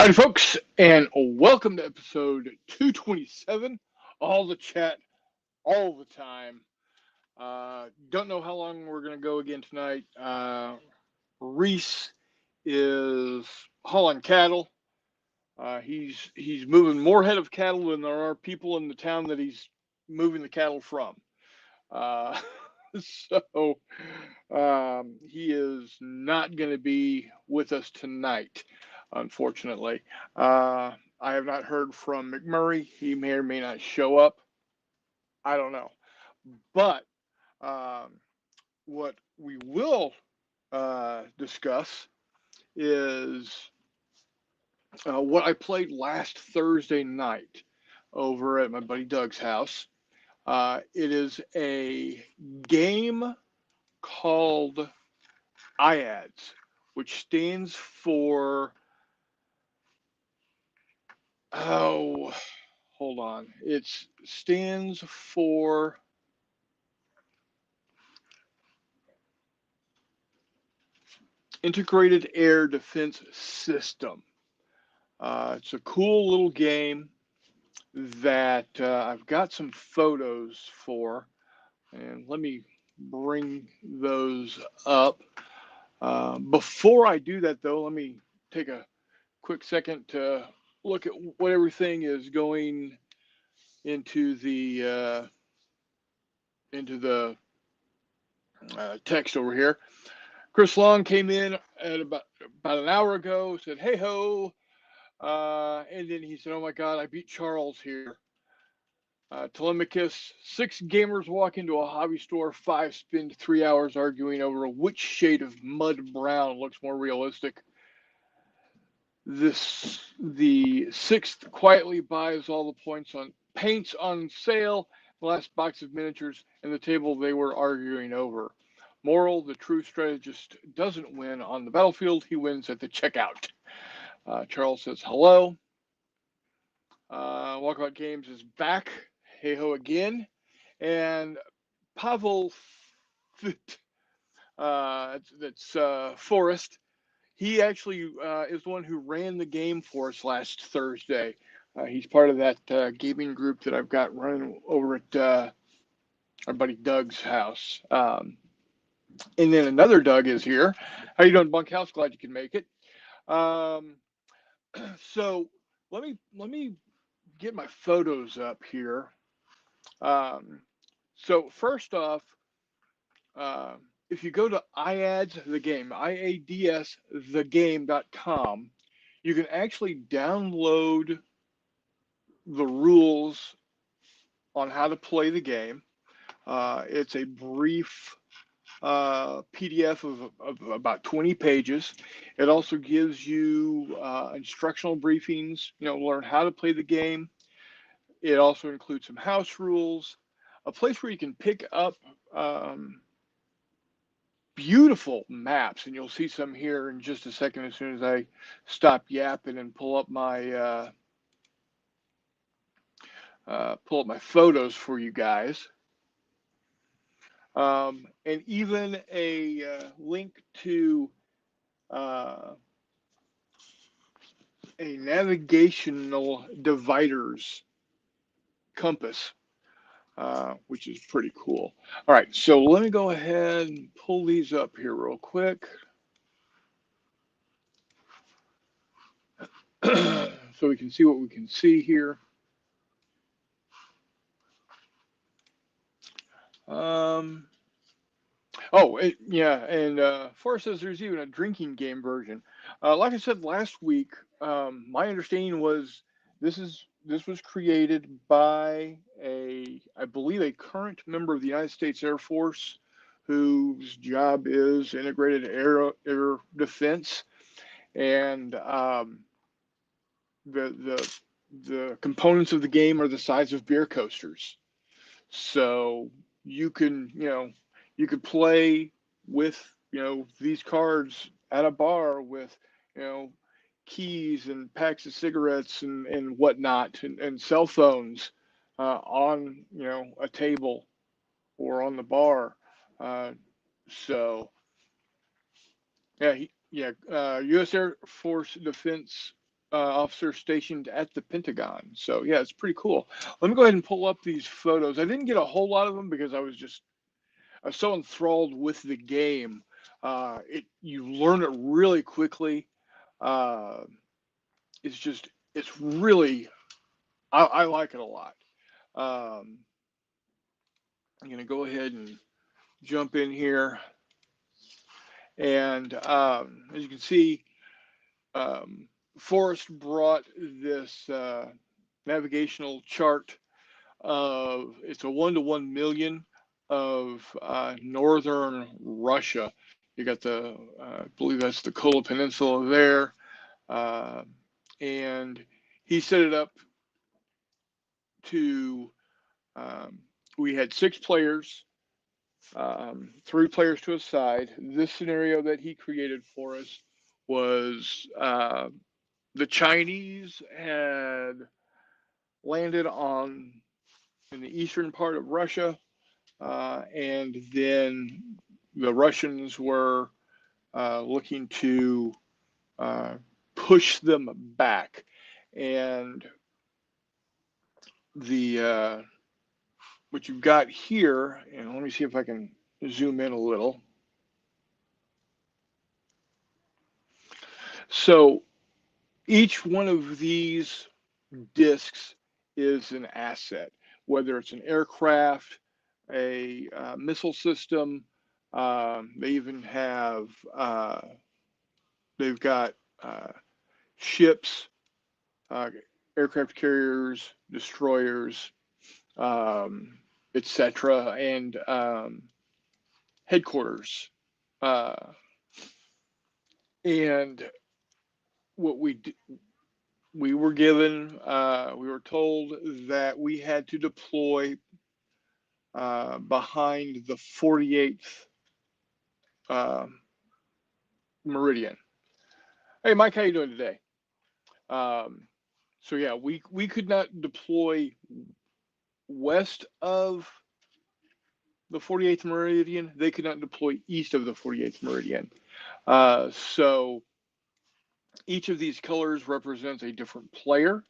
Howdy, folks, and welcome to episode 227. All the chat, all the time. Don't know how long we're going to go again tonight. Reese is hauling cattle. He's moving more head of cattle than there are people in the town that he's moving the cattle from. Uh, so he is not going to be with us tonight, unfortunately. I have not heard from McMurray. He may or may not show up. I don't know. But um, what we will discuss is what I played last Thursday night over at my buddy Doug's house. It is a game called IADS, which stands for, oh, hold on. It stands for Integrated Air Defense System. It's a cool little game that I've got some photos for, and let me bring those up. Before I do that, though, let me take a quick second to look at what everything is going into the text over here. Chris Long came in at about an hour ago, said, "Hey ho," and then he said, "Oh my God, I beat Charles here." Telemachus, six gamers walk into a hobby store, five spend 3 hours arguing over which shade of mud brown looks more realistic. The sixth quietly buys all the paints on sale, the last box of miniatures, and the table they were arguing over. Moral: the true strategist doesn't win on the battlefield; he wins at the checkout. Charles says hello. Walkabout Games is back. Hey ho again, and Pavel, that's Forrest. He actually is the one who ran the game for us last Thursday. He's part of that gaming group that I've got running over at our buddy Doug's house. And then another Doug is here. How you doing, Bunkhouse? Glad you can make it. Um, so let me get my photos up here. Um, so first off, uh, if you go to IADS the game, IADS thegame.com, you can actually download the rules on how to play the game. It's a brief PDF of about 20 pages. It also gives you instructional briefings, learn how to play the game. It also includes some house rules, a place where you can pick up beautiful maps, and you'll see some here in just a second as soon as I stop yapping and pull up my photos for you guys. And even a link to uh, a navigational dividers compass, which is pretty cool. All right, so let me go ahead and pull these up here real quick. So we can see what we can see here. Um, yeah, and Forrest says there's even a drinking game version. Like I said last week, my understanding was this was created by I believe, a current member of the United States Air Force whose job is integrated air defense, and the the components of the game are the size of beer coasters. So you can, you could play with, these cards at a bar with, you know, keys and packs of cigarettes and whatnot, and cell phones on, a table or on the bar. Uh, so yeah, U.S. Air Force Defense officer stationed at the Pentagon. So yeah, it's pretty cool. Let me go ahead and pull up these photos. I didn't get a whole lot of them because I was so enthralled with the game. You learn it really quickly. Uh, it's really I like it a lot. Um, I'm gonna go ahead and jump in here, and as you can see, um, Forrest brought this navigational chart of it's a 1 to 1 million of northern Russia. You got I believe that's the Kola Peninsula there, uh, and he set it up to. Um, we had 6 players, 3 players to a side. This scenario that he created for us was the Chinese had landed on in the eastern part of Russia, and then the Russians were looking to uh, push them back. And the what you've got here, and let me see if I can zoom in a little. So each one of these discs is an asset, whether it's an aircraft, a missile system. They even have they've got uh, ships, uh, aircraft carriers, destroyers, um, etc., and headquarters. Uh, and what we were given, we were told that we had to deploy behind the 48th uh, meridian. Hey, Mike, how you doing today? Um, so yeah, we could not deploy west of the 48th meridian. They could not deploy east of the 48th meridian. So each of these colors represents a different player.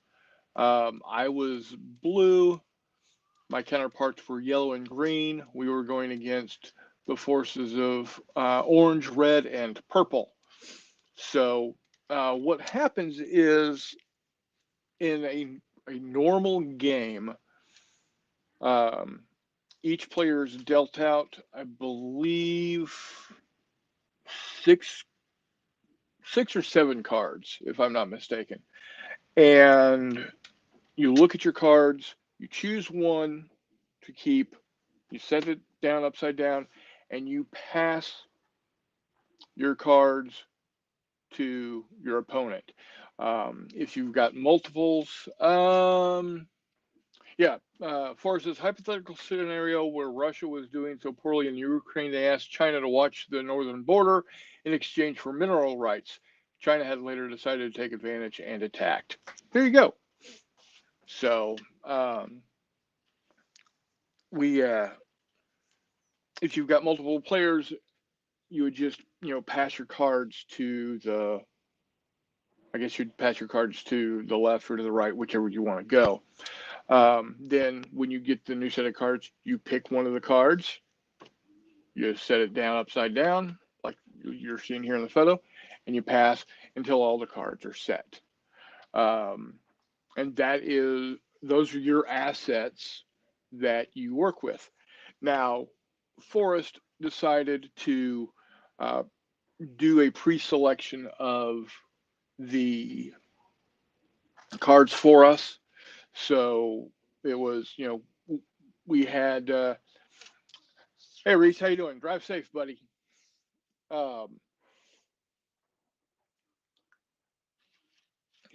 I was blue. My counterparts were yellow and green. We were going against the forces of orange, red, and purple. So what happens is in a normal game, um, each player is dealt out, I believe, six 6 or 7 cards, if I'm not mistaken. And you look at your cards, you choose one to keep, you set it down upside down, and you pass your cards to your opponent. If you've got multiples, yeah, Forrest's hypothetical scenario where Russia was doing so poorly in Ukraine, they asked China to watch the northern border in exchange for mineral rights. China had later decided to take advantage and attacked. There you go. So we, if you've got multiple players, you would just pass your cards to the. I guess you'd pass your cards to the left or to the right, whichever you want to go. Then when you get the new set of cards, you pick one of the cards, you set it down upside down, like you're seeing here in the photo, and you pass until all the cards are set. Um, and those are your assets that you work with. Now, Forrest decided to uh, do a pre-selection of the cards for us. So it was, we had, hey Reese, how you doing? Drive safe, buddy. Um,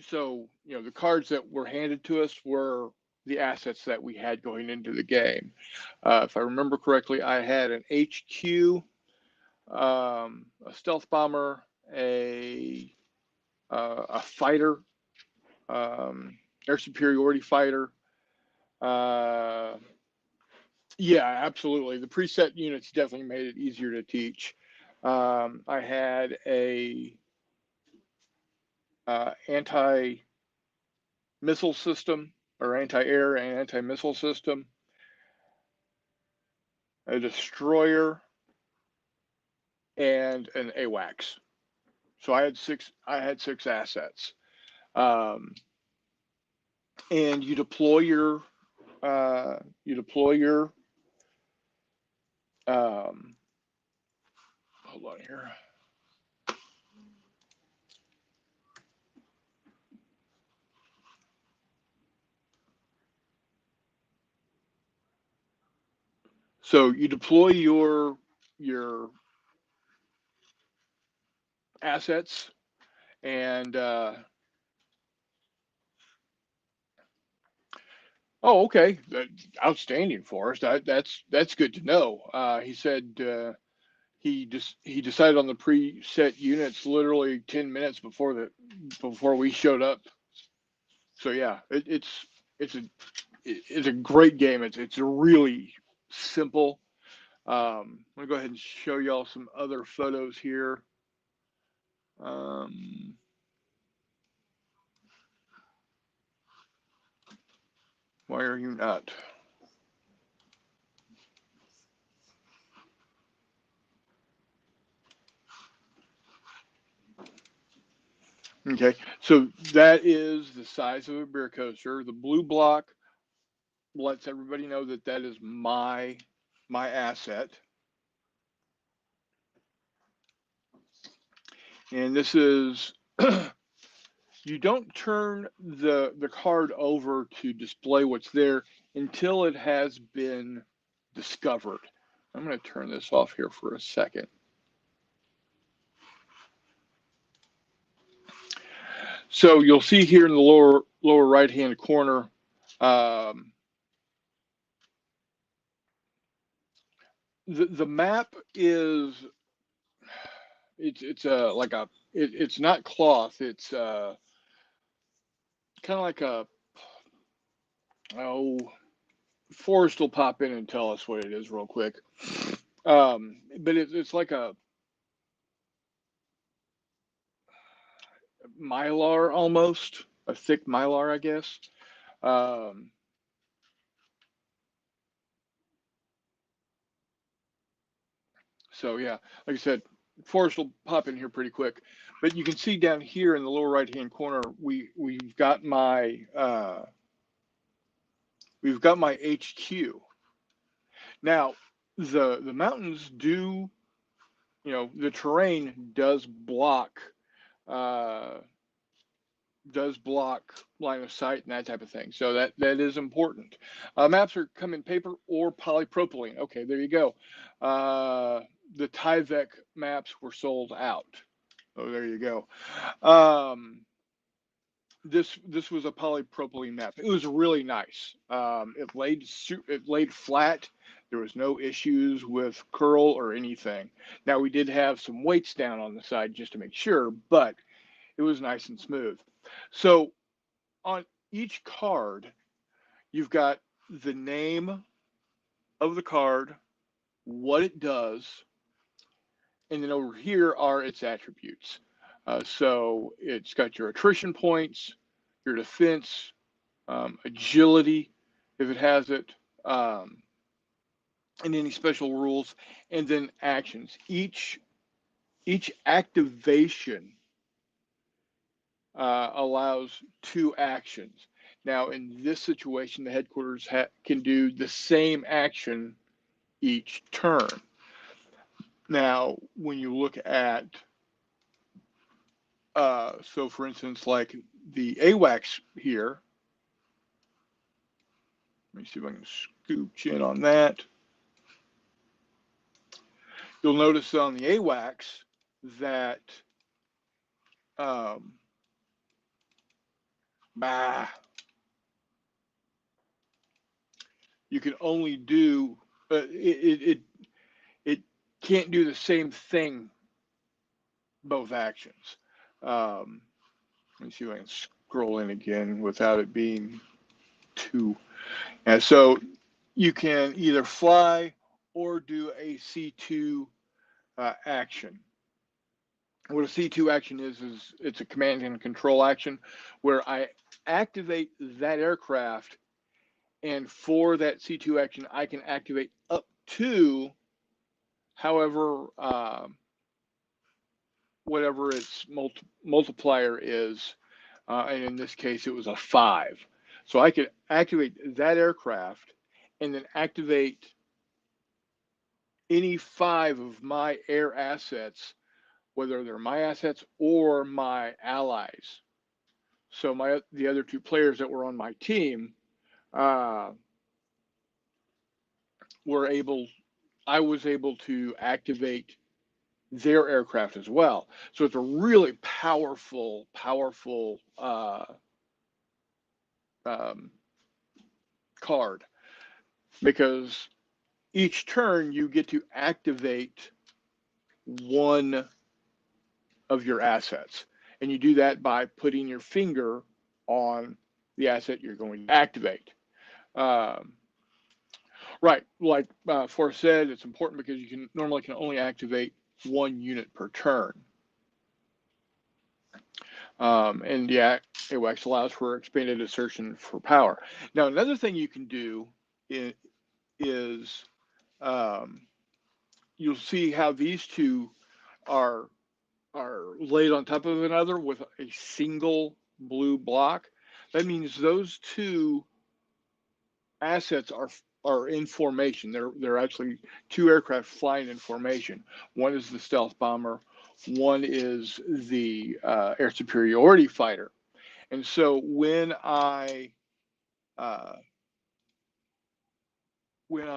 so the cards that were handed to us were the assets that we had going into the game. If I remember correctly, I had an HQ, a stealth bomber, a fighter, air superiority fighter. Uh, yeah, absolutely. The preset units definitely made it easier to teach. I had anti-missile system, or anti-air and anti-missile system, a destroyer, and an AWACS. So I had six assets. Um, and you deploy your uh, you deploy your hold on here. So you deploy your assets, and oh, okay, outstanding, Forrest. That's good to know. He said he decided on the preset units literally 10 minutes before we showed up. So yeah, it's a it's a great game. It's really simple. I'm gonna go ahead and show y'all some other photos here. Um, why are you not? Okay, so that is the size of a beer coaster. The blue block lets everybody know that that is my asset, and this is you don't turn the card over to display what's there until it has been discovered. I'm going to turn this off here for a second. So you'll see here in the lower right hand corner, the map is it's a like a it's not cloth. It's kind of like a oh, Forrest will pop in and tell us what it is real quick. But it's like a mylar almost, a thick mylar, I guess. Um, so yeah, like I said, Forrest will pop in here pretty quick. But you can see down here in the lower right hand corner, we've got my HQ. Now, the mountains do, the terrain uh, does block line of sight and that type of thing. So that is important. Maps are come in paper or polypropylene. Okay, there you go. The Tyvek maps were sold out. Oh, there you go. Um, this was a polypropylene map. It was really nice. It laid flat. There was no issues with curl or anything. Now we did have some weights down on the side just to make sure, but it was nice and smooth. So on each card, you've got the name of the card, what it does, and then over here are its attributes. So it's got your attrition points, your defense, agility, if it has it, um, and any special rules, and then actions. Each activation allows two actions. Now, in this situation, the headquarters can do the same action each turn. Now, when you look at, so for instance, like the AWACS here, let me see if I can scooch in on that. You'll notice on the AWACS that um, you can only do it can't do the same thing both actions. Um, let me see if I can scroll in again without it being too. And so you can either fly or do a C2 action. what a C2 action is it's a command and control action where I activate that aircraft, and for that C2 action, I can activate up to however whatever its multiplier is, and in this case, it was a 5. So I could activate that aircraft and then activate any 5 of my air assets, whether they're my assets or my allies. So the other 2 players that were on my team uh, were able, I was able to activate their aircraft as well. So it's a really powerful um, card, because each turn you get to activate one of your assets, and you do that by putting your finger on the asset you're going to activate. Um, right, like Forrest said, it's important because you can normally only activate 1 unit per turn. And yeah, AWACS allows for expanded assertion for power. Now, another thing you can do is you'll see how these 2 are laid on top of another with a single blue block. That means those 2 assets are in formation. They're actually 2 aircraft flying in formation. One is the stealth bomber. One is the air superiority fighter. And so when I went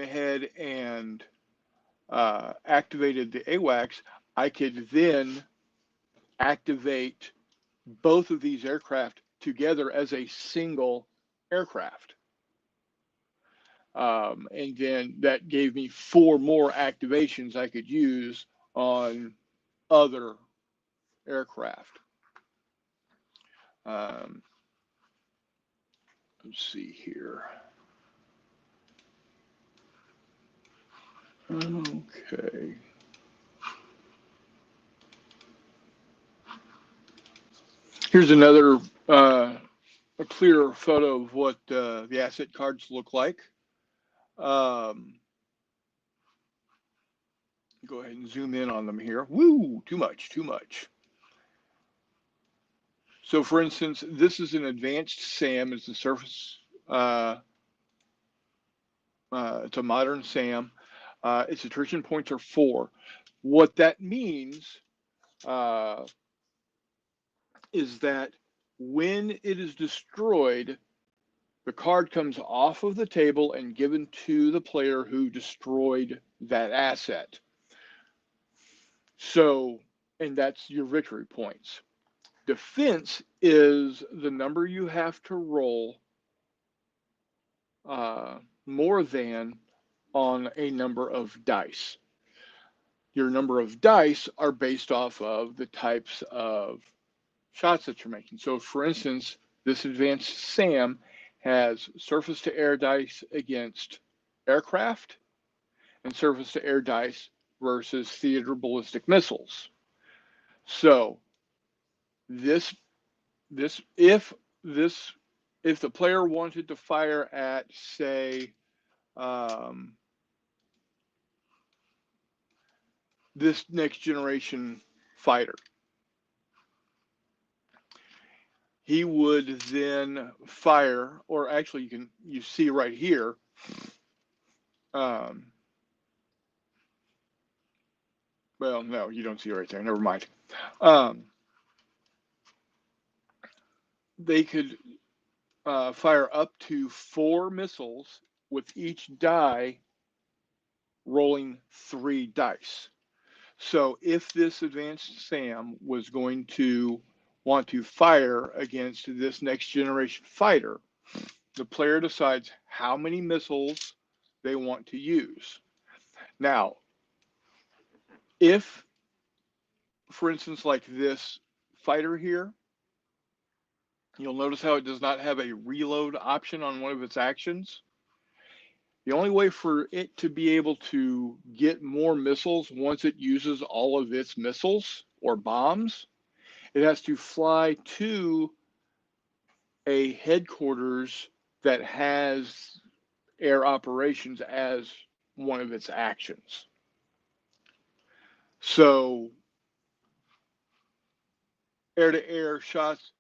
ahead and activated the AWACS, I could then activate both of these aircraft together as a single aircraft. And then that gave me 4 more activations I could use on other aircraft. Let's see here. Okay. Here's another a clearer photo of what the asset cards look like. Go ahead and zoom in on them here. Woo, too much. So for instance, this is an advanced SAM. It's a surface, it's a modern SAM. Its attrition points are 4. What that means is that when it is destroyed, the card comes off of the table and given to the player who destroyed that asset. So, and that's your victory points. Defense is the number you have to roll more than on a number of dice. Your number of dice are based off of the types of shots that you're making. So, for instance, this advanced SAM has surface to air dice against aircraft and surface to air dice versus theater ballistic missiles. So, this if the player wanted to fire at, say, this next generation fighter, he would then fire, or actually you see right here, well, no, you don't see it right there. Never mind. They could fire up to 4 missiles with each die rolling 3 dice. So if this advanced SAM was going to want to fire against this next generation fighter, the player decides how many missiles they want to use. Now, if, for instance, like this fighter here, you'll notice how it does not have a reload option on one of its actions. The only way for it to be able to get more missiles once it uses all of its missiles or bombs, it has to fly to a headquarters that has air operations as one of its actions. So, air to air shots,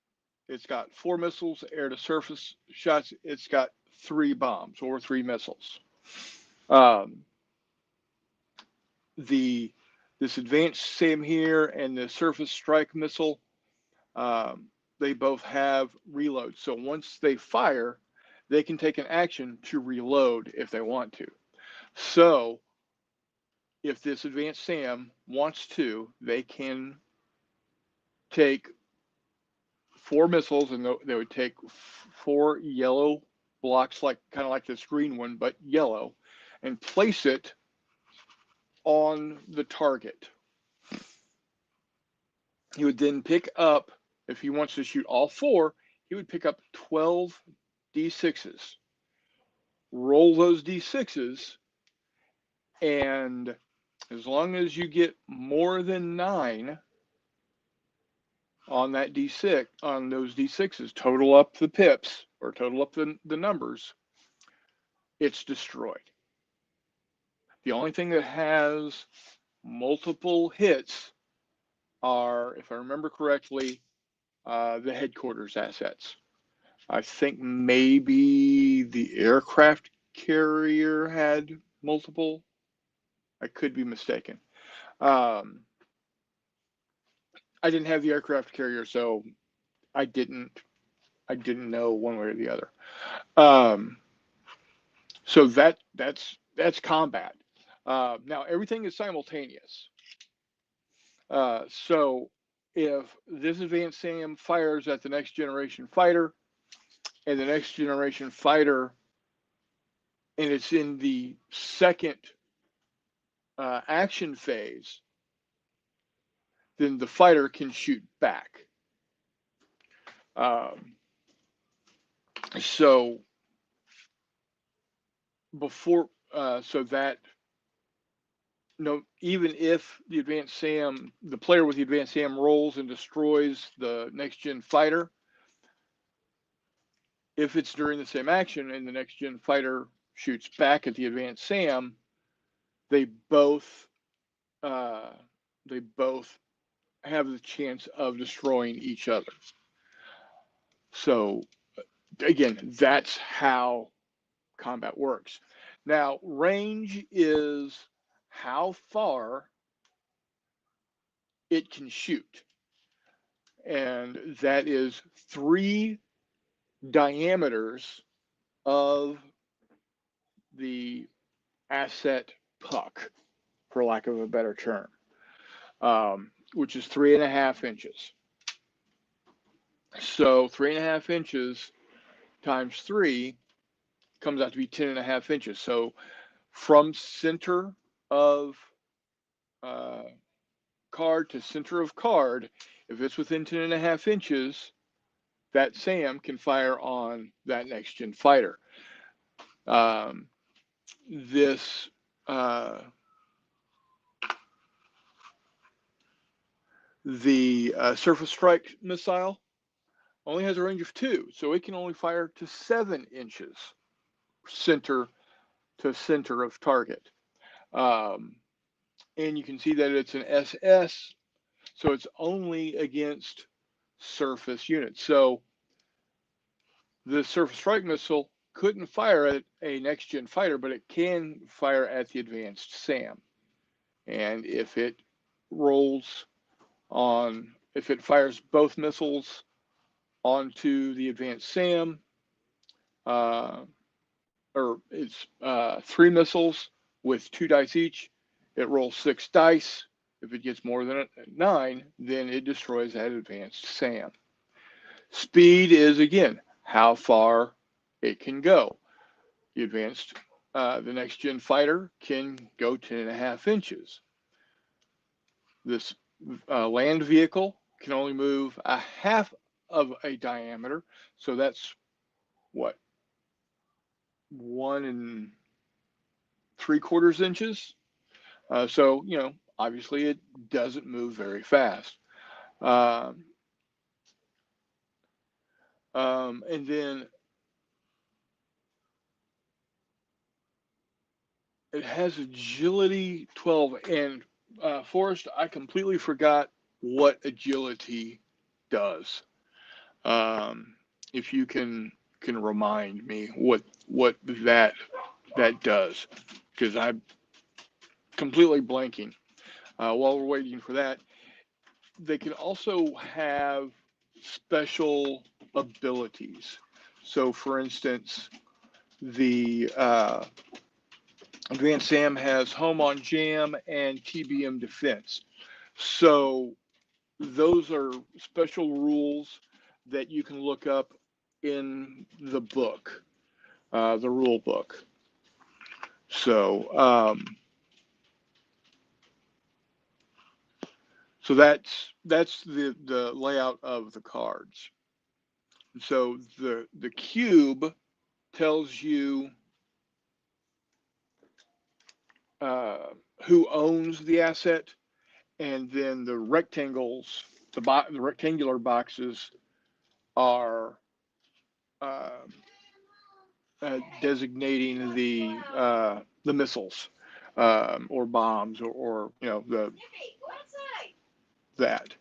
it's got 4 missiles. Air to surface shots, it's got 3 bombs or 3 missiles. Um, the this advanced SAM here and the surface strike missile, um, they both have reload. So once they fire, they can take an action to reload if they want to. So if this advanced SAM wants to, they can take 4 missiles, and they would take 4 yellow blocks, like kind of like this green one, but yellow, and place it on the target. He would then pick up, if he wants to shoot all 4, he would pick up 12 D6s, roll those D6s, and as long as you get more than 9 on that D6, on those D6s, total up the pips or total up the numbers, it's destroyed. The only thing that has multiple hits are, if I remember correctly, the headquarters assets. I think maybe the aircraft carrier had multiple. I could be mistaken. I didn't have the aircraft carrier, so I didn't know one way or the other. So that's combat. Now everything is simultaneous. So if this advanced SAM fires at the next generation fighter, and the next generation fighter, and it's in the second action phase, then the fighter can shoot back. So before, so that no, even if the advanced SAM, the player with the advanced SAM rolls and destroys the next gen fighter, if it's during the same action and the next gen fighter shoots back at the advanced SAM, they both uh, they both have the chance of destroying each other. So again, that's how combat works. Now, range is how far it can shoot, and that is 3 diameters of the asset puck, for lack of a better term, which is 3.5 inches. So 3.5 inches times 3 comes out to be 10.5 inches. So from center of card to center of card, if it's within 10.5 inches, that SAM can fire on that next gen fighter. This the surface strike missile only has a range of 2, so it can only fire to 7 inches center to center of target. And you can see that it's an SS, so it's only against surface units. So the surface strike missile couldn't fire at a next gen fighter, but it can fire at the advanced SAM. And if it rolls on, if it fires both missiles onto the advanced SAM, or it's 3 missiles with 2 dice each, it rolls 6 dice. If it gets more than 9, then it destroys that advanced SAM. Speed is, again, how far it can go. The next gen fighter can go 10.5 inches. This land vehicle can only move a half of a diameter, so that's what, 1 3/4 inches. So, obviously it doesn't move very fast. Um, and then it has agility 12. And Forrest, I completely forgot what agility does. Um, if you can remind me what that does, because I'm completely blanking. While we're waiting for that, they can also have special abilities. So, for instance, the Advanced Sam has Home on Jam and TBM Defense. So, those are special rules that you can look up in the book, the rule book. So, that's the layout of the cards. So the cube tells you uh, who owns the asset, and then the rectangles, the rectangular boxes are uh, designating the missiles or bombs or the that.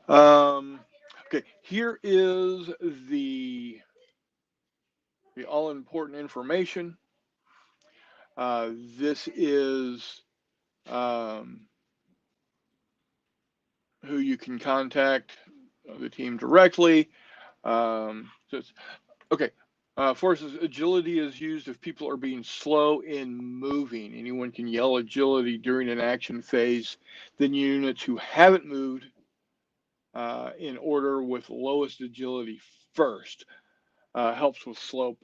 Okay, here is the all important information. This is um, who you can contact the team directly. So okay. Forces agility is used if people are being slow in moving. Anyone can yell agility during an action phase. Then units who haven't moved in order with lowest agility first helps with slow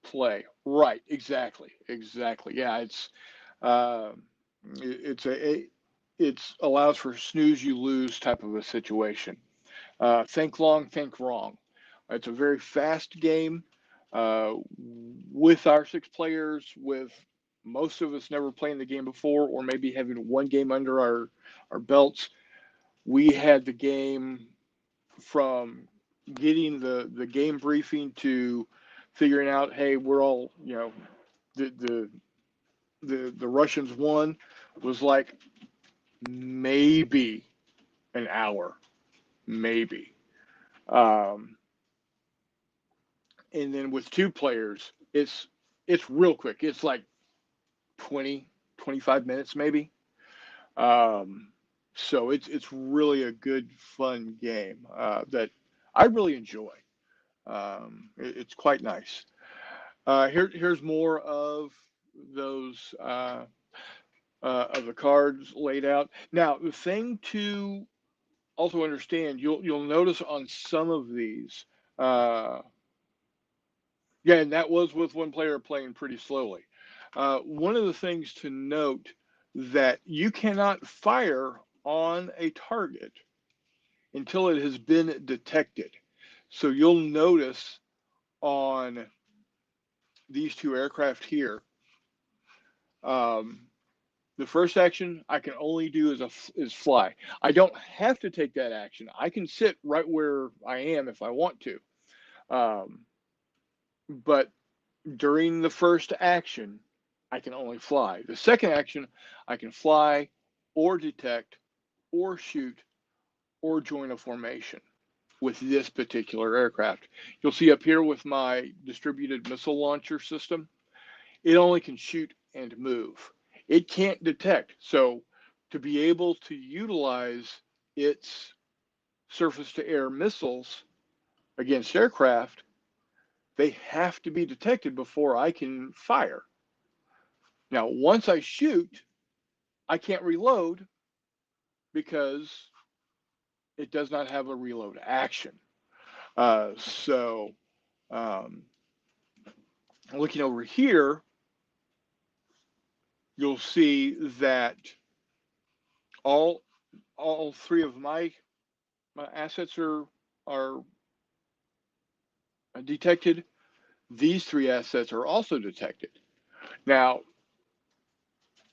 play. Right, exactly. Yeah, uh, it's it's allows for snooze you lose type of a situation. Think long, think wrong. It's a very fast game. Uh, with our 6 players, with most of us never playing the game before, or maybe having one game under our belts, we had the game from getting the game briefing to figuring out, hey, we're all, the the Russians won was like maybe an hour, maybe. Um, and then with 2 players, it's real quick. It's like 20, 25 minutes maybe. Um, so it's really a good fun game that I really enjoy. It's quite nice. Here's more of those of the cards laid out. Now, the thing to also understand, you'll notice on some of these, uh, yeah, and that was with one player playing pretty slowly. One of the things to note that you cannot fire on a target until it has been detected. So you'll notice on these 2 aircraft here, um, the first action I can only do is fly. I don't have to take that action. I can sit right where I am if I want to. Um, but during the first action, I can only fly. The second action, I can fly or detect or shoot or join a formation with this particular aircraft. You'll see up here with my distributed missile launcher system, it only can shoot and move. It can't detect. So to be able to utilize its surface to air missiles against aircraft, they have to be detected before I can fire. Now, once I shoot, I can't reload because it does not have a reload action. So, um, looking over here, you'll see that all all 3 of my assets are detected. These 3 assets are also detected. Now,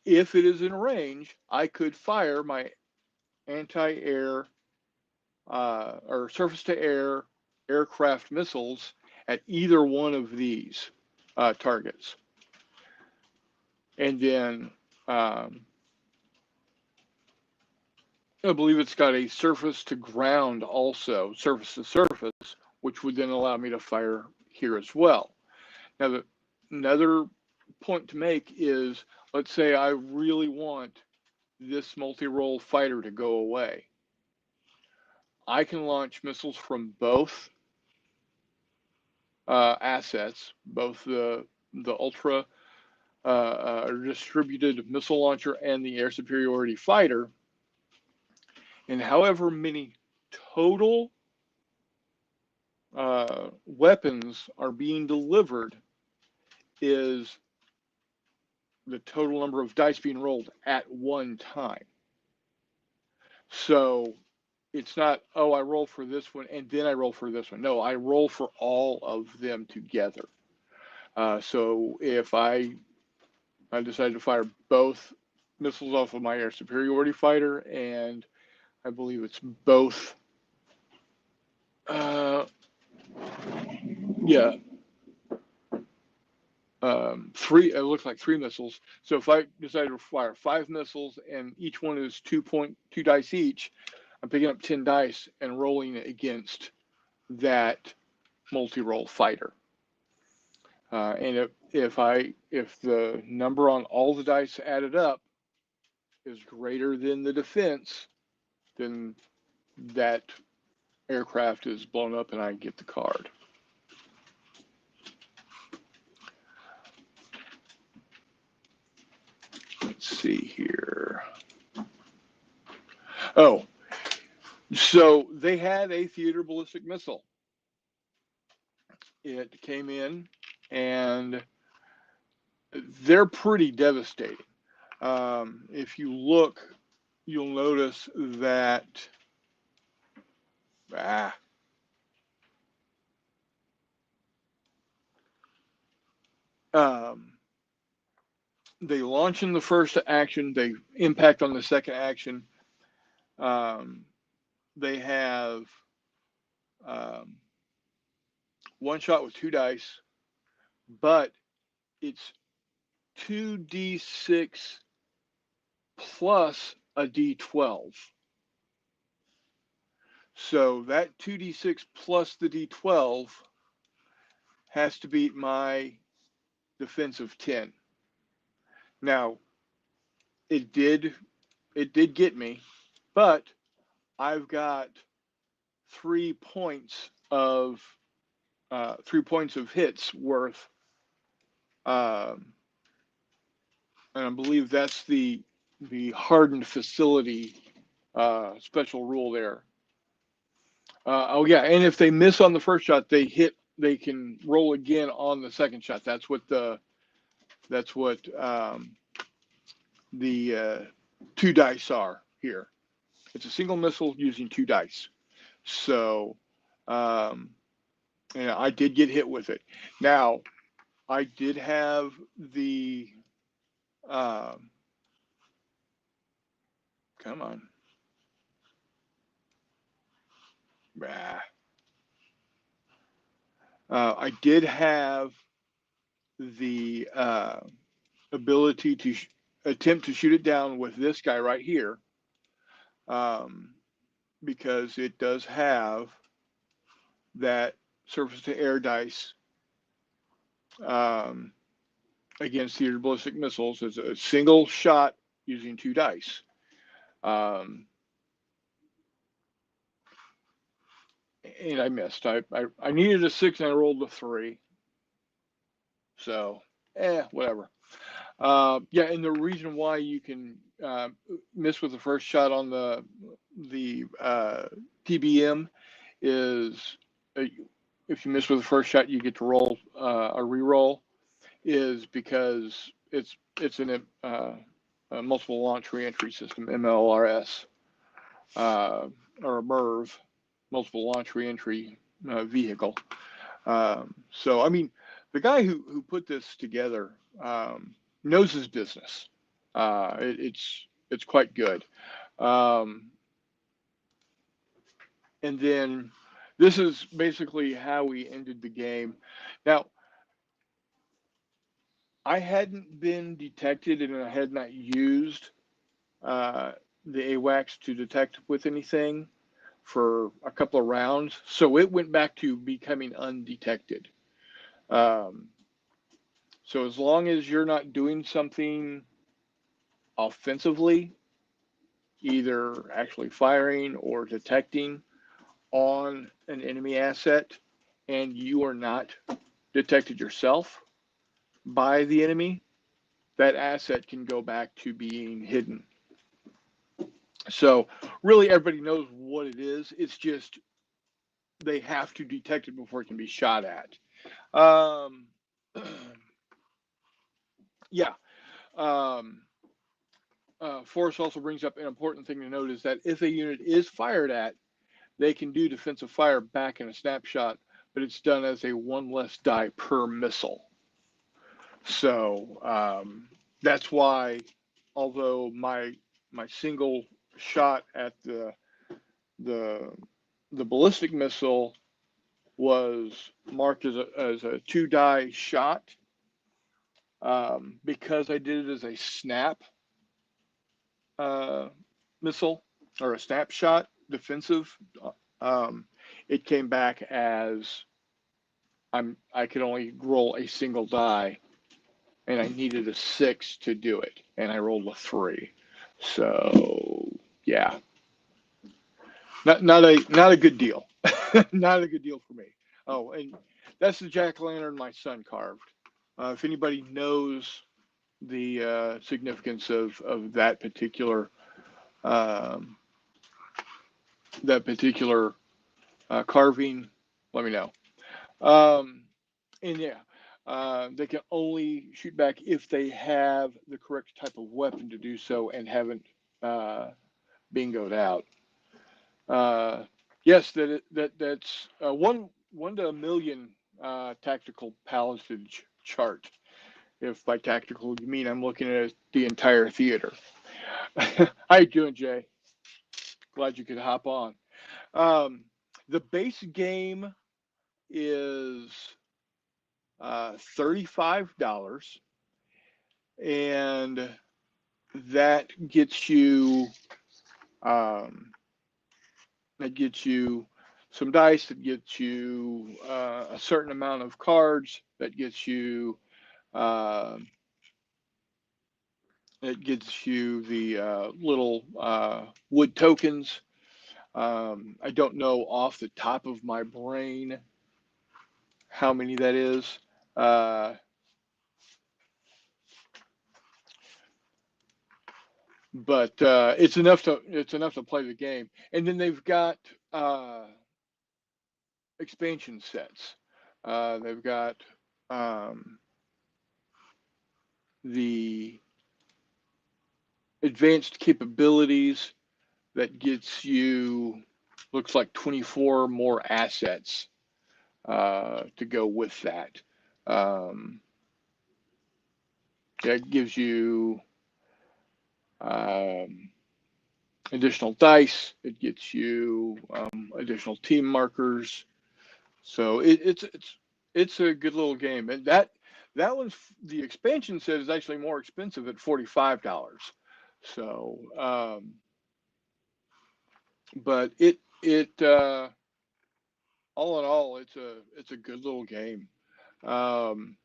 if it is in range, I could fire my anti-air or surface-to-air aircraft missiles at either one of these targets. And then I believe it's got a surface to ground also, surface to surface, which would then allow me to fire here as well. Now, another point to make is, let's say I really want this multi-role fighter to go away. I can launch missiles from both assets, both the Ultra distributed missile launcher and the air superiority fighter, and however many total weapons are being delivered is the total number of dice being rolled at one time. So it's not, oh, I roll for this one and then I roll for this one. No, I roll for all of them together. So if I decide to fire both missiles off of my air superiority fighter, and I believe it's both, three, it looks like three missiles. So if I decide to fire 5 missiles and each one is 2.2 dice each, I'm picking up 10 dice and rolling it against that multi-role fighter. And if the number on all the dice added up is greater than the defense, then that aircraft is blown up and I get the card. Let's see here. Oh, so they had a theater ballistic missile. It came in and they're pretty devastating. If you look, you'll notice that they launch in the first action, they impact on the second action. They have one shot with 2 dice, but it's 2d6 plus a d12. So that 2d6 plus the d12 has to beat my defense of 10. Now, it did get me, but I've got 3 points of 3 points of hits worth, and I believe that's the hardened facility special rule there. Oh yeah, and if they miss on the first shot, they can roll again on the second shot. That's what the 2 dice are here. It's a single missile using 2 dice. So, I did get hit with it. Now, I did have the, come on. I did have the ability to attempt to shoot it down with this guy right here, because it does have that surface to air dice against theater ballistic missiles. It's a single shot using 2 dice. And I missed. I needed a 6 and I rolled a 3. So, whatever. Yeah, and the reason why you can miss with the first shot on the TBM is, if you miss with the first shot, you get to roll a reroll, is because it's a multiple launch reentry system, MLRS, or a MIRV, multiple launch reentry vehicle. So I mean, the guy who put this together knows his business. It's quite good. Um, and then this is basically how we ended the game. Now, I hadn't been detected and I had not used uh, the AWACS to detect with anything for a couple of rounds, so it went back to becoming undetected. Um, so as long as you're not doing something offensively, either actually firing or detecting on an enemy asset, and you are not detected yourself by the enemy, that asset can go back to being hidden. So really everybody knows what it is. It's just they have to detect it before it can be shot at. Um, yeah. Um, Forrest also brings up an important thing to note is that if a unit is fired at, they can do defensive fire back in a snapshot, but it's done as a one less die per missile. So that's why, although my single shot at the the ballistic missile was marked as a two die shot, because I did it as a snap uh, missile or a snapshot defensive. Um, it came back as I could only roll a single die, and I needed a 6 to do it, and I rolled a 3. So yeah, not a good deal. Not a good deal for me. Oh, and that's the jack o' lantern my son carved. If anybody knows the significance of um, that particular carving, let me know. Um, and yeah, they can only shoot back if they have the correct type of weapon to do so and haven't uh, bingoed out. Uh, yes, that's one to a million tactical paladage chart. If by tactical you mean I'm looking at the entire theater. How you doing, Jay? Glad you could hop on. Um, the base game is $35, and that gets you um, that gets you some dice, that gets you a certain amount of cards, that gets you uh, the little wood tokens. I don't know off the top of my brain how many that is. Uh, but it's enough to play the game. And then they've got expansion sets. They've got um, the advanced capabilities that gets you, looks like 24 more assets to go with that. Um, that gives you um, additional dice. It gets you additional team markers. So it's a good little game, and that one's, the expansion set is actually more expensive at $45. So, but it all in all, it's a good little game. Um,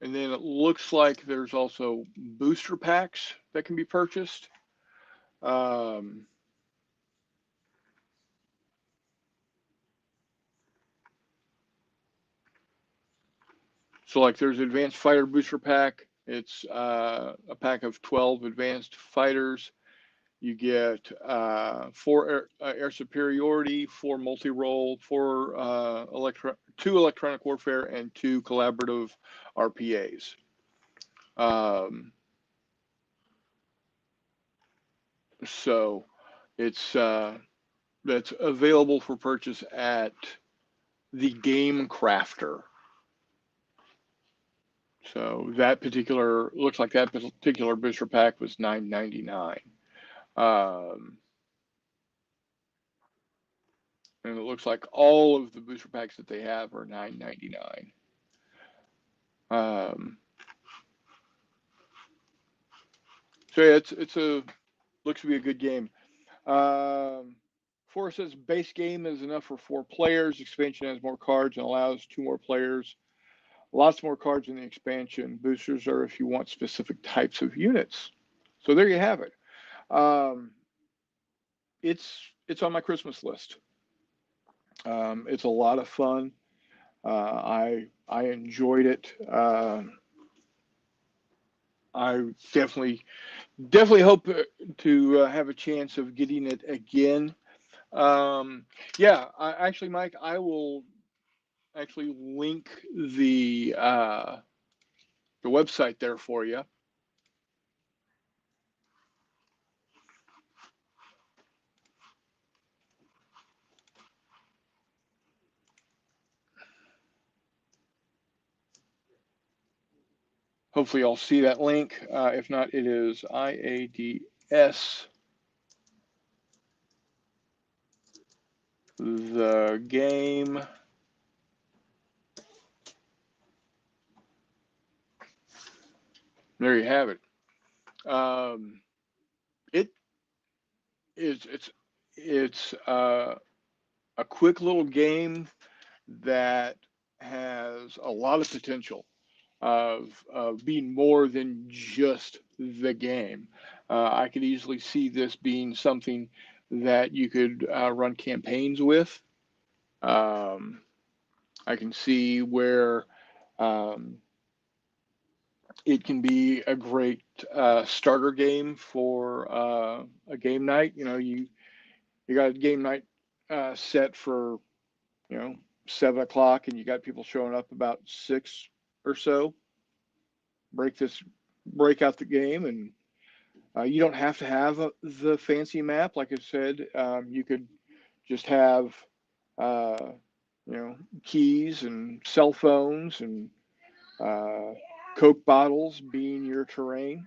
and then it looks like there's also booster packs that can be purchased. Um, so like there's advanced fighter booster pack. It's a pack of 12 advanced fighters. You get 4 air superiority, 4 multi-role, 2 electronic warfare, and 2 collaborative RPAs. Um, so it's that's available for purchase at the Game Crafter. So that particular looks like that particular booster pack was $9.99. Um, and it looks like all of the booster packs that they have are $9.99. Um, so yeah, it's a looks to be a good game. Um, Forrest says base game is enough for 4 players. Expansion has more cards and allows 2 more players. Lots more cards in the expansion. Boosters are if you want specific types of units. So there you have it. Um, it's on my Christmas list. It's a lot of fun. I enjoyed it. I definitely hope to have a chance of getting it again. Yeah, actually, Mike, I will actually link the website there for you. Hopefully, I'll see that link. If not, it is IADS, the game. There you have it. Um, it is it's a quick little game that has a lot of potential of being more than just the game. I could easily see this being something that you could run campaigns with. Um, I can see where um, it can be a great starter game for a game night. You got a game night set for 7 o'clock, and you got people showing up about 6 or so. Break this, break out the game, and you don't have to have the fancy map. Like I said, you could just have uh, keys and cell phones and uh, Coke bottles being your terrain.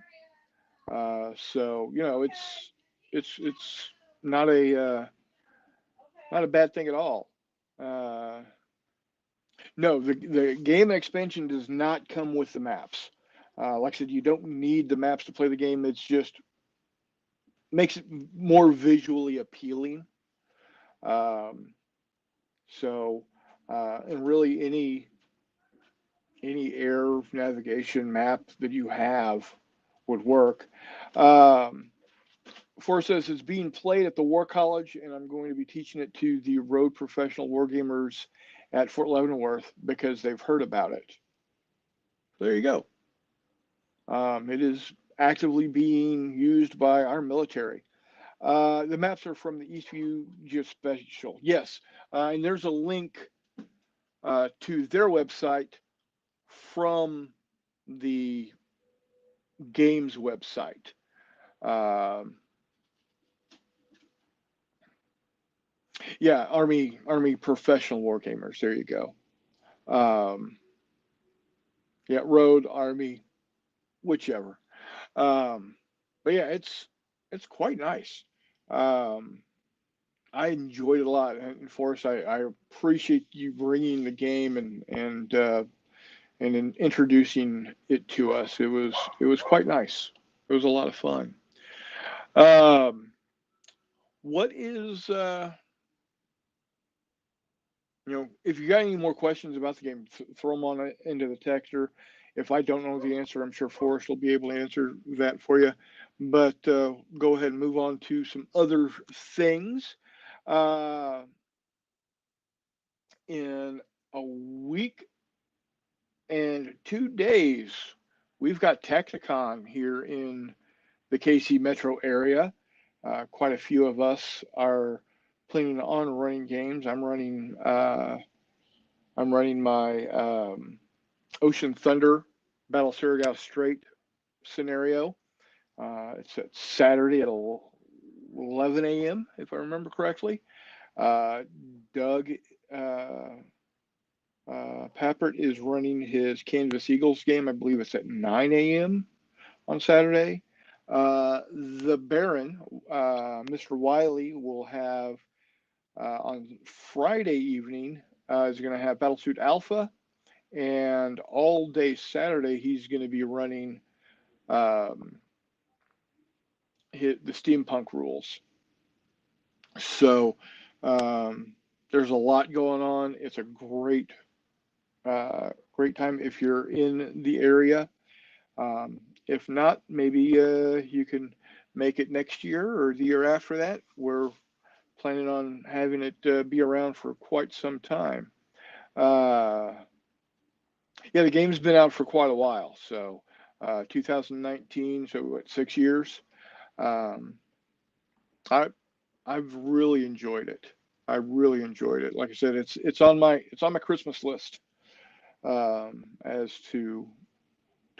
So it's not a bad thing at all. Uh, no, the game expansion does not come with the maps. Like I said, you don't need the maps to play the game. It's just makes it more visually appealing. Um, so, and really any air navigation map that you have would work. Um, Forrest says it's being played at the War College, and I'm going to be teaching it to the road professional wargamers at Fort Leavenworth because they've heard about it. There you go. It is actively being used by our military. The maps are from the Eastview Geospatial. Yes, and there's a link to their website from the games website. Um, yeah, Army professional war gamers. There you go. Um, yeah, Road Army, whichever. Um, but yeah, it's quite nice. Um, I enjoyed it a lot, and Forrest, I appreciate you bringing the game and in introducing it to us. It was quite nice. It was a lot of fun. Um, what is if you got any more questions about the game, throw them on into the texter. If I don't know the answer, I'm sure Forrest will be able to answer that for you. But go ahead and move on to some other things. Uh, in a week and 2 days, we've got Tacticon here in the KC metro area. Quite a few of us are planning on running games. I'm running my Ocean Thunder Battle Surigao Strait scenario. It's at Saturday at 11 a.m. if I remember correctly. Doug Pappert is running his Canvas Eagles game. I believe it's at 9 a.m. on Saturday. The Baron, Mr. Wiley, will have on Friday evening, is going to have Battlesuit Alpha, and all day Saturday he's going to be running um, the steampunk rules. So there's a lot going on. It's a great time if you're in the area. If not, maybe you can make it next year or the year after that. We're planning on having it be around for quite some time. Uh, yeah, the game's been out for quite a while. So 2019, so what, 6 years? Um, I I've really enjoyed it. I really enjoyed it. Like I said, it's on my Christmas list as to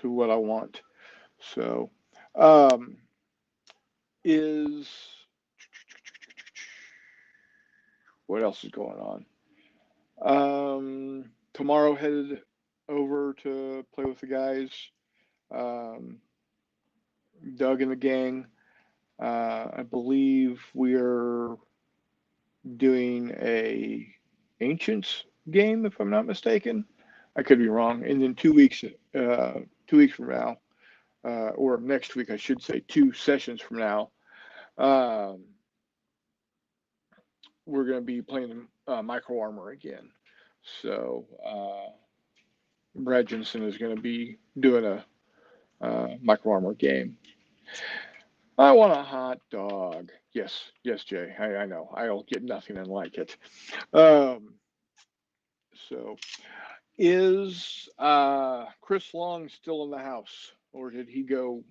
what I want. So, um, is what else is going on? Tomorrow headed over to play with the guys, um, Doug and the gang. I believe we're doing a Ancients game, if I'm not mistaken. I could be wrong. And then 2 weeks, 2 weeks from now, or next week, I should say, 2 sessions from now, um, we're going to be playing Micro Armor again. So Brad Jensen is going to be doing a Micro Armor game. I want a hot dog. Yes, yes, Jay. I know. I'll get nothing unlike it. Um, so, is Chris Long still in the house, or did he go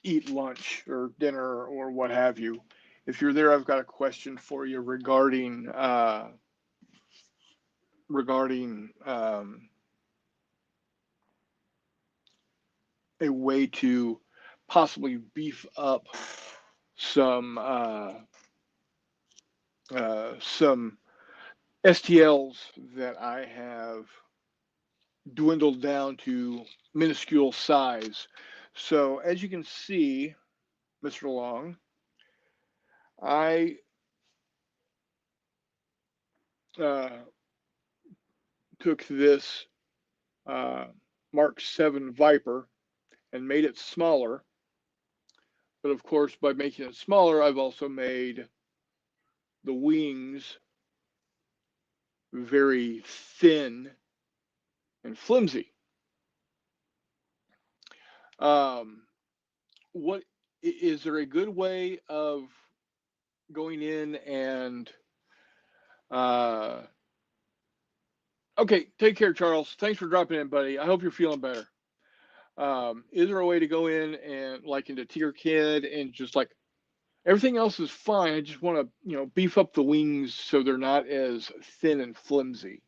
eat lunch or dinner or what have you? If you're there, I've got a question for you regarding a way to possibly beef up some some STLs that I have dwindled down to minuscule size. So as you can see, Mr. Long, I uh, took this uh, Mark 7 Viper and made it smaller. But of course, by making it smaller, I've also made the wings very thin and flimsy. Um, what is there a good way of going in and uh, okay, take care, Charles. Thanks for dropping in, buddy. I hope you're feeling better. Is there a way to go in and like into Tier Kid and just like everything else is fine? I just want to, beef up the wings so they're not as thin and flimsy.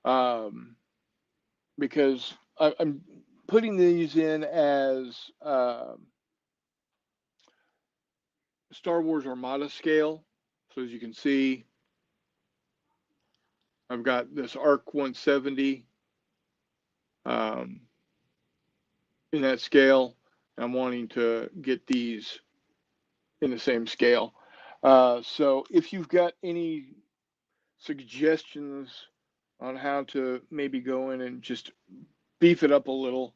Um, because I'm putting these in as Star Wars Armada scale. So as you can see, I've got this ARC 170 um, in that scale. I'm wanting to get these in the same scale. So if you've got any suggestions on how to maybe go in and just beef it up a little,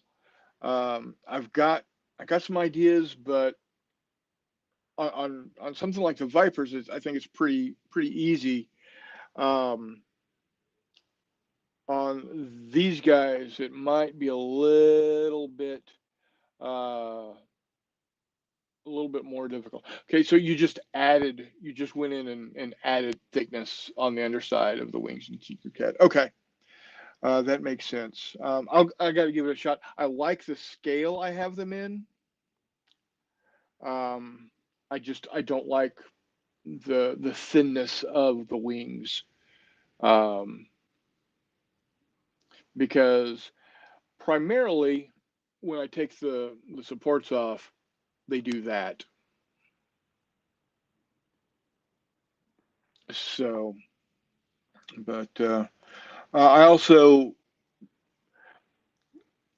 I got some ideas, but on something like the Vipers, I think it's pretty easy. Um, on these guys, it might be uh, a little bit more difficult. Okay, so you just went in and added thickness on the underside of the wings and Seeker Cat. Okay, that makes sense. I got to give it a shot. I like the scale I have them in. Um, I don't like the thinness of the wings, um, because primarily when I take the supports off, they do that. So, but I also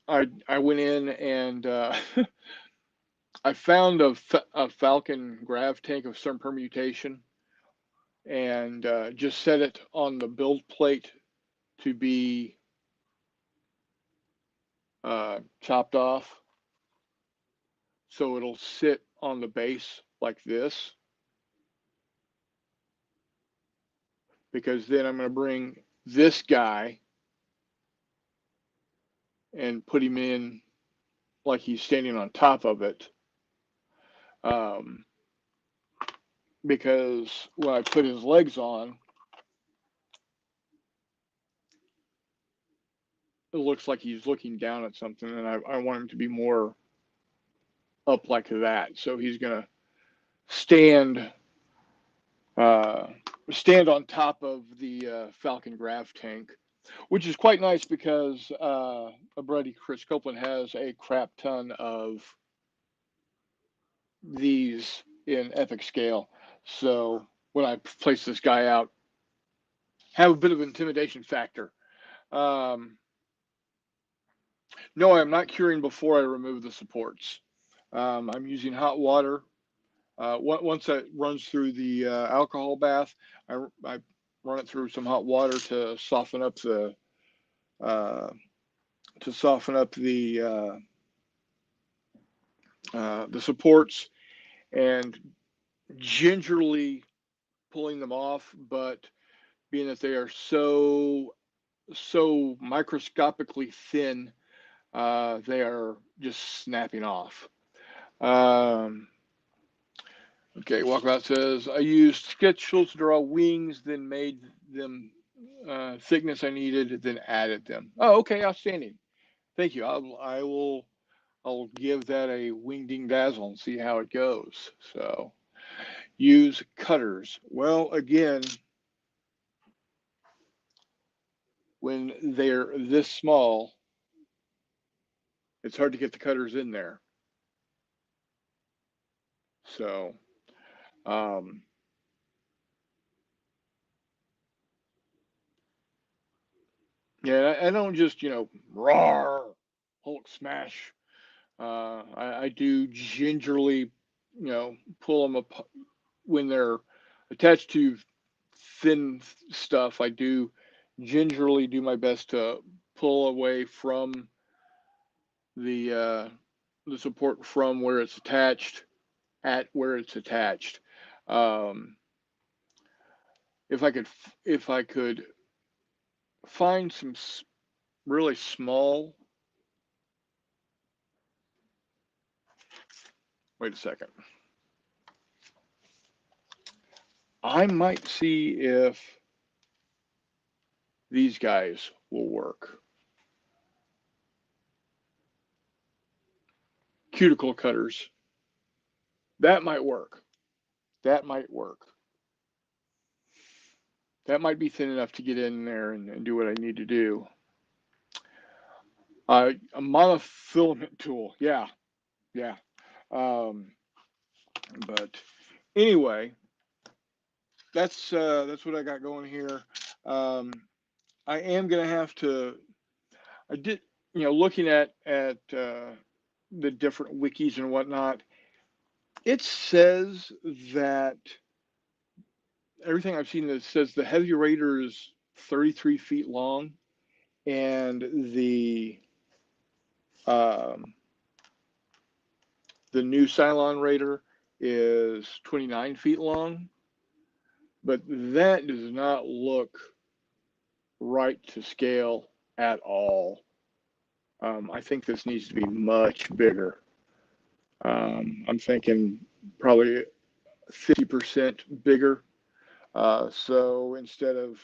I went in and I found a Falcon Grav tank of some permutation and just set it on the build plate to be chopped off, so it'll sit on the base like this. Because then I'm going to bring this guy and put him in like he's standing on top of it. Um, because when I put his legs on, it looks like he's looking down at something, and I want him to be more up like that. So he's going to stand uh, stand on top of the Falcon Grav tank, which is quite nice because a buddy Chris Copeland has a crap ton of these in epic scale. So when I place this guy out, have a bit of intimidation factor. Um, no, I'm not curing before I remove the supports. I'm using hot water. Once that runs through the alcohol bath, I run it through some hot water to soften up uh, the supports, and gingerly pulling them off. But being that they are so microscopically thin, they are just snapping off. Um, okay, Walkabout says, I used sketch tools to draw wings, then made them thickness I needed, then added them. Oh, okay, outstanding. Thank you. I'll give that a wing ding dazzle and see how it goes. So use cutters. Well, again, when they're this small, it's hard to get the cutters in there. So um, yeah, I don't just, roar, Hulk smash. I do gingerly, pull them up when they're attached to thin stuff. I do gingerly do my best to pull away from the uh, the support from where it's attached at where it's attached. Um, if I could find some really small. Wait a second. I might see if these guys will work. Cuticle cutters. That might work. That might work. That might be thin enough to get in there and do what I need to do. A monofilament tool. Yeah, yeah. Um, but anyway, that's what I got going here. Um, I am gonna have to. I did, looking at the different wikis and whatnot. It says that everything I've seen that says the Heavy Raider is 33 feet long, and um, the new Cylon Raider is 29 feet long, but that does not look right to scale at all. I think this needs to be much bigger. I'm thinking probably 50% bigger. So instead of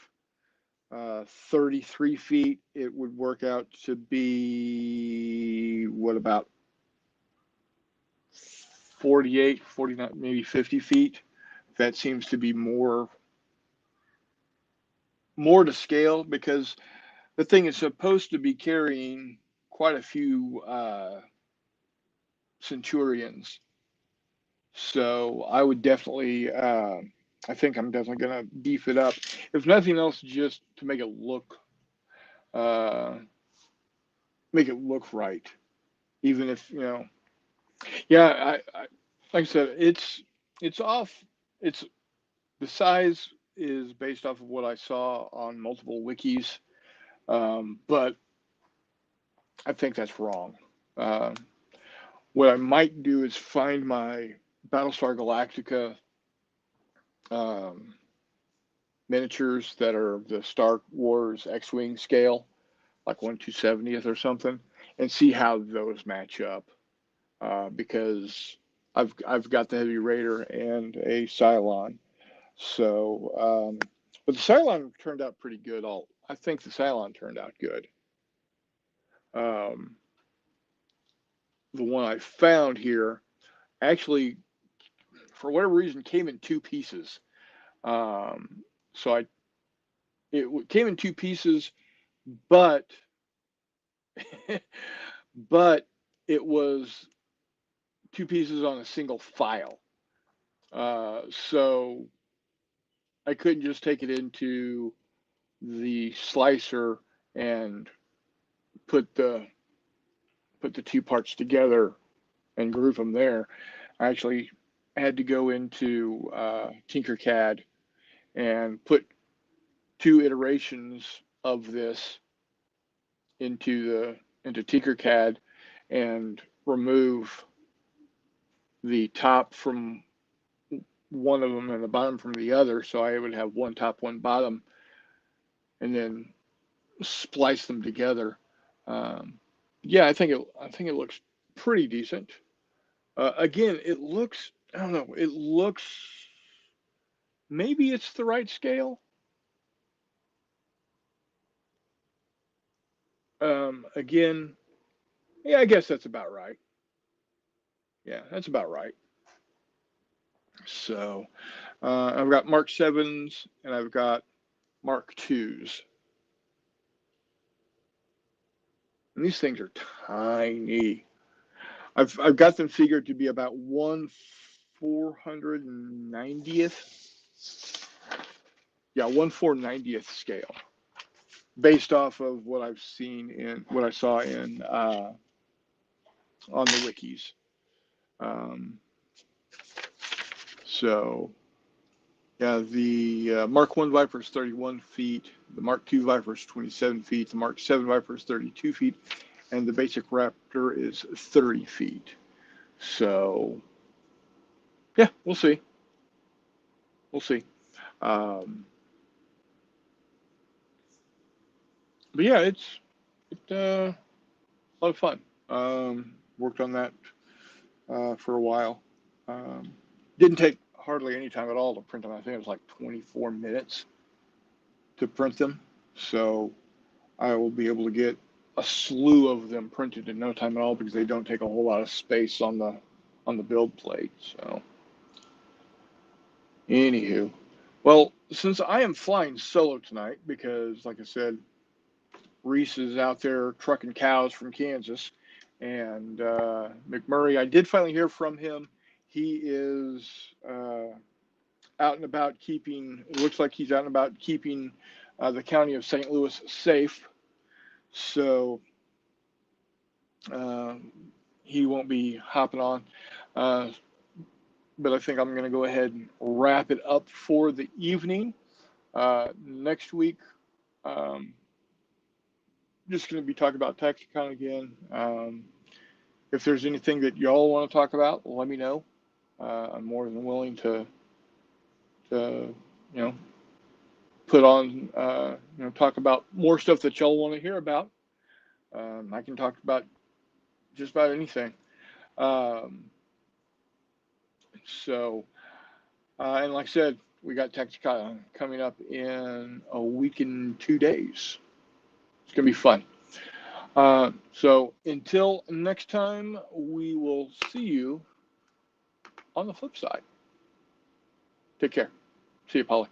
33 feet, it would work out to be what, about 48, 49, maybe 50 feet. That seems to be more to scale, because the thing is supposed to be carrying quite a few Centurions. So I would definitely, I think I'm definitely going to beef it up. If nothing else, just to make it look uh, make it look right, even if Yeah, like I said, it's off. It's the size is based off of what I saw on multiple wikis, but I think that's wrong. Um, what I might do is find my Battlestar Galactica um, miniatures that are the Star Wars X-wing scale, like 1/270th or something, and see how those match up. Because I've got the Heavy Raider and a Cylon. So, but the Cylon turned out pretty good. I think the Cylon turned out good. Um, the one I found here actually, for whatever reason, came in two pieces. So it came in two pieces, but but it was two pieces on a single file. So I couldn't just take it into the slicer and put the put the two parts together and group them there. I actually had to go into Tinkercad and put two iterations of this into Tinkercad and remove the top from one of them and the bottom from the other, so I would have one top, one bottom, and then splice them together. Um, yeah, I think it looks pretty decent. Again, it looks I don't know, it looks maybe it's the right scale. Again, yeah, I guess that's about right. Yeah, that's about right. So I've got Mark sevens and I've got Mark twos, and these things are tiny. I've got them figured to be about 1/490th. Yeah, 1/490th scale, based off of what I've seen in what I saw in on the wikis. Um, so yeah, the Mark One Viper is 31 feet, the Mark Two Viper is 27 feet, the Mark Seven Viper is 32 feet, and the basic Raptor is 30 feet. So yeah, we'll see. We'll see. Um, but yeah, it's a lot of fun. Worked on that for a while. Um, didn't take hardly any time at all to print them. I think it was like 24 minutes to print them. So I will be able to get a slew of them printed in no time at all because they don't take a whole lot of space on the build plate. So anywho, well, since I am flying solo tonight because, like I said, Reese is out there trucking cows from Kansas, and McMurray, I did finally hear from him. He is out and about keeping. It looks like he's out and about keeping the county of St. Louis safe. So uh, he won't be hopping on. Uh, but I think I'm going to go ahead and wrap it up for the evening. Next week, um, just going to be talking about Texicon again. If there's anything that y'all want to talk about, let me know. I'm more than willing to you know, put on, talk about more stuff that y'all want to hear about. I can talk about just about anything. Um, so, and like I said, we got Texicon coming up in a week and 2 days. It's going to be fun. So until next time, we will see you on the flip side. Take care. See you, Polly.